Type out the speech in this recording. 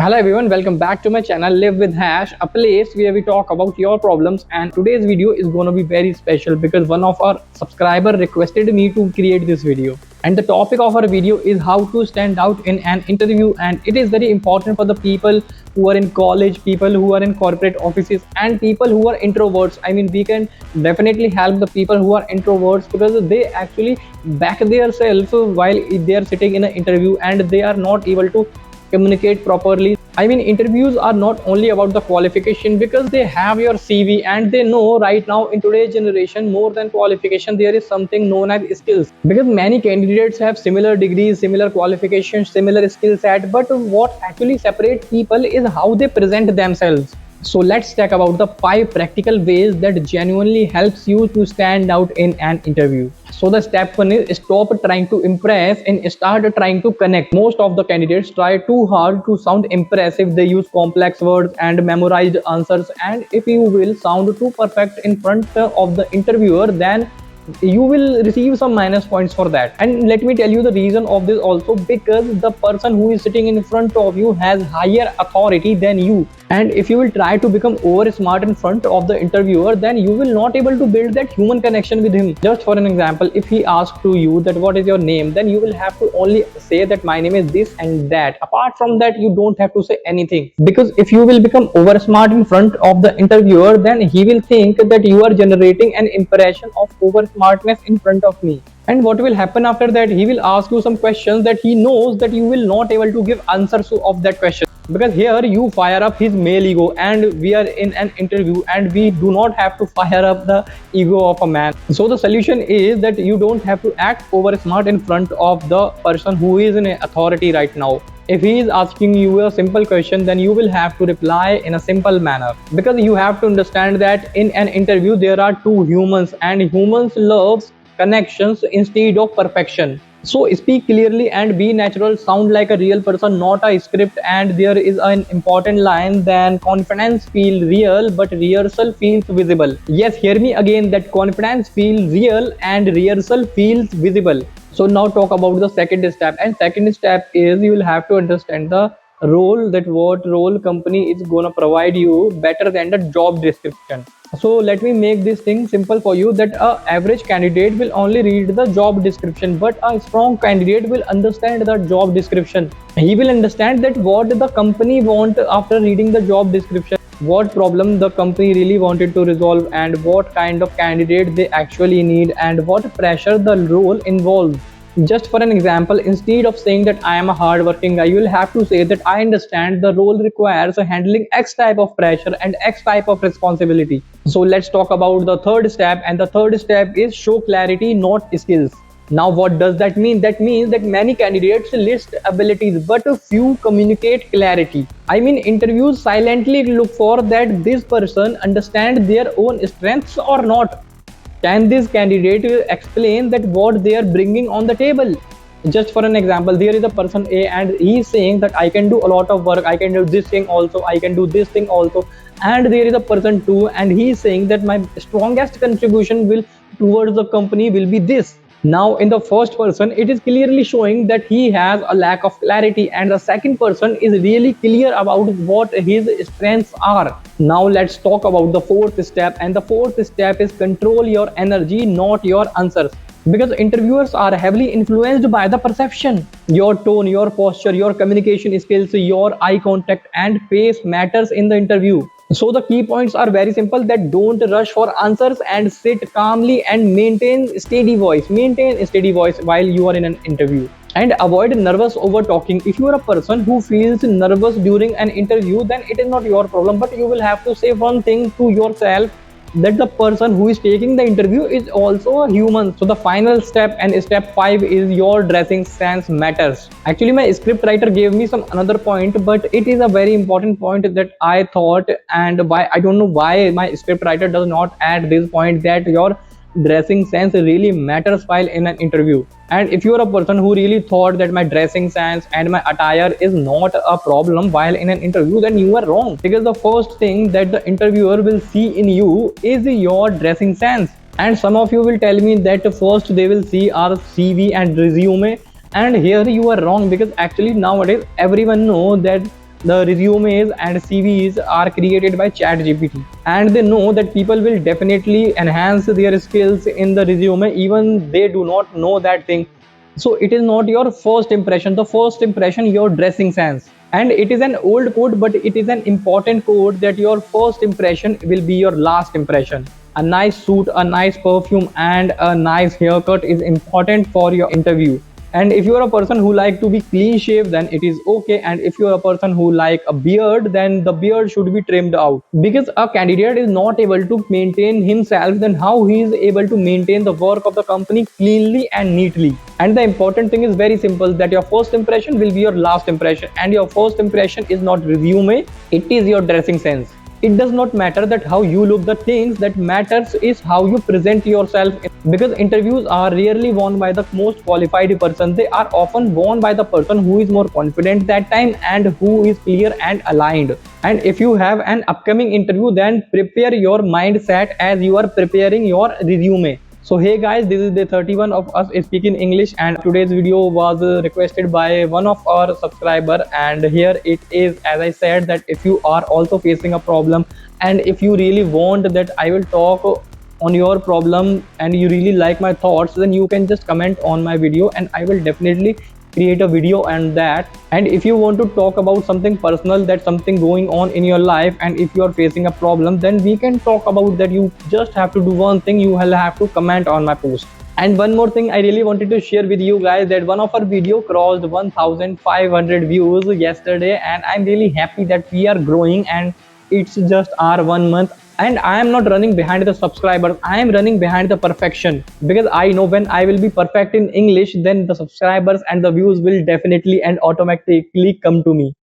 Hello everyone, welcome back to my channel Live with Hash, a place where we talk about your problems. And today's video is going to be very special because one of our subscriber requested me to create this video. And the topic of our video is how to stand out in an interview, and it is very important for the people who are in college, people who are in corporate offices, and people who are introverts. I mean, we can definitely help the people who are introverts because they actually back themselves while they are sitting in an interview and they are not able to communicate properly. I mean, interviews are not only about the qualification because they have your CV and they know right now in today's generation more than qualification there is something known as skills, because many candidates have similar degrees, similar qualifications, similar skill set, but what actually separates people is how they present themselves. So let's talk about the 5 practical ways that genuinely helps you to stand out in an interview. So the step 1 is stop trying to impress and start trying to connect. Most of the candidates try too hard to sound impressive. They use complex words and memorized answers, and if you will sound too perfect in front of the interviewer, then you will receive some minus points for that. And let me tell you the reason of this also, because the person who is sitting in front of you has higher authority than you, and if you will try to become over smart in front of the interviewer, then you will not able to build that human connection with him. Just for an example, if he asks to you that what is your name, then you will have to only say that my name is this and that. Apart from that, you don't have to say anything, because if you will become over smart in front of the interviewer, then he will think that you are generating an impression of over smartness in front of me. And what will happen after that, he will ask you some questions that he knows that you will not able to give answers of that question, because here you fire up his male ego, and we are in an interview and we do not have to fire up the ego of a man. So the solution is that you don't have to act over smart in front of the person who is in authority right now. If he is asking you a simple question, then you will have to reply in a simple manner, because you have to understand that in an interview there are two humans, and humans love connections instead of perfection. So speak clearly and be natural, sound like a real person, not a script. And there is an important line, then confidence feel real but rehearsal feels visible. Yes, hear me again, that confidence feels real and rehearsal feels visible. So now talk about the second step, and second step is you will have to understand the role, that what role company is gonna provide you better than the job description. So let me make this thing simple for you, that a average candidate will only read the job description, but a strong candidate will understand the job description. He will understand that what the company want after reading the job description, what problem the company really wanted to resolve, and what kind of candidate they actually need, and what pressure the role involves. Just for an example, instead of saying that I am a hardworking guy, you will have to say that I understand the role requires handling X type of pressure and X type of responsibility. So let's talk about the third step, and the third step is show clarity, not skills. Now, what does that mean? That means that many candidates list abilities, but a few communicate clarity. I mean, interviews silently look for that this person understand their own strengths or not. Can this candidate explain that what they are bringing on the table? Just for an example, there is a person A and he is saying that I can do a lot of work, I can do this thing also, I can do this thing also. And there is a person 2 and he is saying that my strongest contribution will towards the company will be this. Now in the first person, it is clearly showing that he has a lack of clarity, and the second person is really clear about what his strengths are. Now let's talk about the fourth step, and the fourth step is control your energy, not your answers, because interviewers are heavily influenced by the perception. Your tone, your posture, your communication skills, your eye contact and face matters in the interview. So the key points are very simple, that don't rush for answers and sit calmly and maintain steady voice while you are in an interview, and avoid nervous over talking. If you are a person who feels nervous during an interview, then it is not your problem, but you will have to say one thing to yourself, that the person who is taking the interview is also a human. So the final step, and step 5, is your dressing sense matters. Actually, my script writer gave me some another point, but it is a very important point that I thought, and why I don't know why my script writer does not add this point, that your dressing sense really matters while in an interview. And if you are a person who really thought that my dressing sense and my attire is not a problem while in an interview, then you are wrong, because the first thing that the interviewer will see in you is your dressing sense. And some of you will tell me that first they will see our CV and resume, and here you are wrong, because actually nowadays everyone know that the resumes and CVs are created by ChatGPT, and they know that people will definitely enhance their skills in the resume even they do not know that thing. So it is not your first impression. The first impression, your dressing sense. And it is an old code, but it is an important code that your first impression will be your last impression. A nice suit, a nice perfume, and a nice haircut is important for your interview. And if you are a person who like to be clean shaved, then it is okay. And if you are a person who like a beard, then the beard should be trimmed out, because a candidate is not able to maintain himself, then how he is able to maintain the work of the company cleanly and neatly. And the important thing is very simple, that your first impression will be your last impression, and your first impression is not resume, it is your dressing sense. It does not matter that how you look. The things that matters is how you present yourself, because interviews are rarely won by the most qualified person. They are often won by the person who is more confident that time and who is clear and aligned. And if you have an upcoming interview, then prepare your mindset as you are preparing your resume. So hey guys, this is day 31 of us speaking English, and today's video was requested by one of our subscriber. And here it is, as I said, that if you are also facing a problem, and if you really want that I will talk on your problem and you really like my thoughts, then you can just comment on my video and I will definitely create a video on that. And if you want to talk about something personal, that something going on in your life, and if you are facing a problem, then we can talk about that. You just have to do one thing, you will have to comment on my post. And one more thing I really wanted to share with you guys, that one of our video crossed 1500 views yesterday, and I'm really happy that we are growing, and it's just our 1 month. And I am not running behind the subscribers, I am running behind the perfection, because I know when I will be perfect in English, then the subscribers and the views will definitely and automatically come to me.